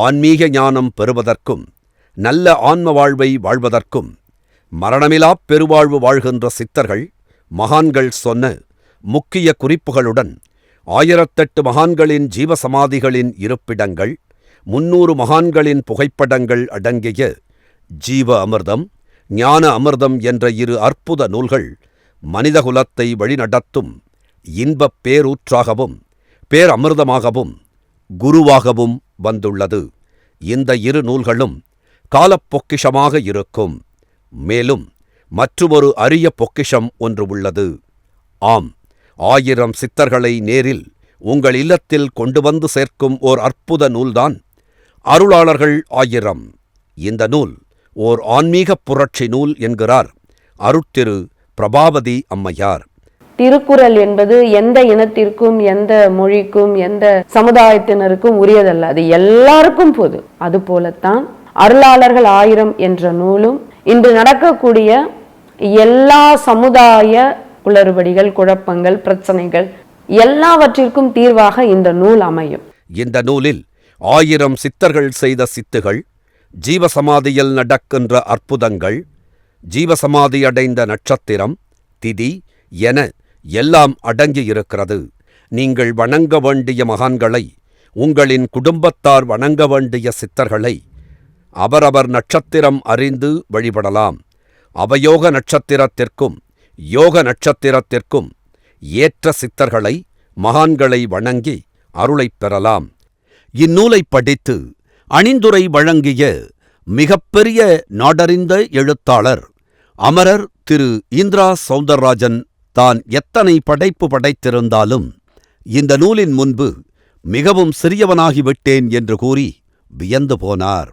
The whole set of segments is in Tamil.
ஆன்மீக ஞானம் பெறுவதற்கும் நல்ல ஆன்ம வாழ்வை வாழ்வதற்கும் மரணமிலாப் பெருவாழ்வு வாழ்கின்ற சித்தர்கள் மகான்கள் சொன்ன முக்கிய குறிப்புகளுடன் 1008 மகான்களின் ஜீவசமாதிகளின் இருப்பிடங்கள், 300 மகான்களின் புகைப்படங்கள் அடங்கிய ஜீவ அமிர்தம், ஞான அமிர்தம் என்ற 2 அற்புத நூல்கள் மனிதகுலத்தை வழிநடத்தும் இன்பப் பேரூற்றாகவும் பேரமிர்தமாகவும் குருவாகவும் வந்துள்ளது. இந்த 2 நூல்களும் காலப் பொக்கிஷமாக இருக்கும். மேலும் மற்றுமொரு அரிய பொக்கிஷம் ஒன்று உள்ளது. ஆம், 1000 சித்தர்களை நேரில் உங்கள் இல்லத்தில் கொண்டு வந்து சேர்க்கும் ஓர் அற்புத நூல்தான் அருளாளர்கள் 1000. இந்த நூல் ஓர் ஆன்மீகப் புரட்சி நூல் என்கிறார் அருட்திரு பிரபாவதி அம்மையார். திருக்குறள் என்பது எந்த இனத்திற்கும், எந்த மொழிக்கும், எந்த சமுதாயத்தினருக்கும் உரியதல்ல. அது எல்லாருக்கும் பொது. அது போலத்தான் அருளாளர்கள் 1000 என்ற நூலும் இன்று நடக்கக்கூடிய எல்லா சமுதாய குளறுபடிகள், குழப்பங்கள், பிரச்சனைகள் எல்லாவற்றிற்கும் தீர்வாக இந்த நூல் அமையும். இந்த நூலில் 1000 சித்தர்கள் செய்த சித்துகள், ஜீவசமாதியில் நடக்கின்ற அற்புதங்கள், ஜீவசமாதி அடைந்த நட்சத்திரம், திதி என எல்லாம் அடங்கியிருக்கிறது. நீங்கள் வணங்க வேண்டிய மகான்களை, உங்களின் குடும்பத்தார் வணங்க வேண்டிய சித்தர்களை அவரவர் நட்சத்திரம் அறிந்து வழிபடலாம். அவயோக நட்சத்திரத்திற்கும் யோக நட்சத்திரத்திற்கும் ஏற்ற சித்தர்களை, மகான்களை வணங்கி அருளைப் பெறலாம். இந்நூலை படித்து அணிந்துரை வழங்கிய மிகப்பெரிய நாடறிந்த எழுத்தாளர் அமரர் திரு இந்திரா சௌந்தரராஜன் தான் எத்தனை படைப்பு படைத்திருந்தாலும் இந்த நூலின் முன்பு மிகவும் சிறியவனாகிவிட்டேன் என்று கூறி வியந்து போனார்.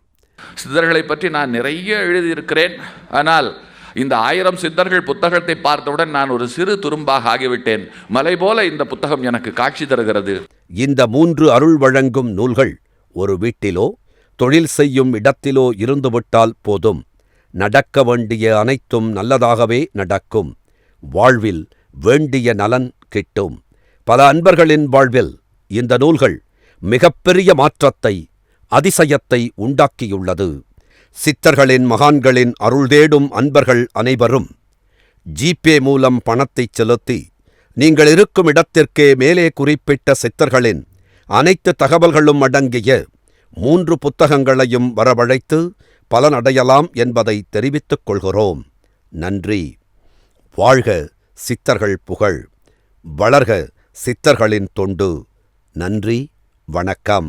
சித்தர்களை பற்றி நான் நிறைய எழுதியிருக்கிறேன். ஆனால் இந்த 1000 சித்தர்கள் புத்தகத்தை பார்த்தவுடன் நான் ஒரு சிறு துரும்பாக ஆகிவிட்டேன். மலை போல இந்த புத்தகம் எனக்கு காட்சி தருகிறது. இந்த 3 அருள் வழங்கும் நூல்கள் ஒரு வீட்டிலோ தொழில் செய்யும் இடத்திலோ இருந்துவிட்டால் போதும். நடக்க வேண்டிய அனைத்தும் நல்லதாகவே நடக்கும். வாழ்வில் வேண்டிய நலன் கிட்டும். பல அன்பர்களின் வாழ்வில் இந்த நூல்கள் மிகப்பெரிய மாற்றத்தை, அதிசயத்தை உண்டாக்கியுள்ளது. சித்தர்களின், மகான்களின் அருள் தேடும் அன்பர்கள் அனைவரும் ஜிபே மூலம் பணத்தை செலுத்தி நீங்கள் இருக்கும் இடத்திற்கே மேலே குறிப்பிட்ட சித்தர்களின் அனைத்து தகவல்களும் அடங்கிய 3 புத்தகங்களையும் வரவழைத்து பலனடையலாம் என்பதை தெரிவித்துக் கொள்கிறோம். நன்றி. வாழ்க சித்தர்கள் புகழ், வளர்க சித்தர்களின் தொண்டு. நன்றி, வணக்கம்.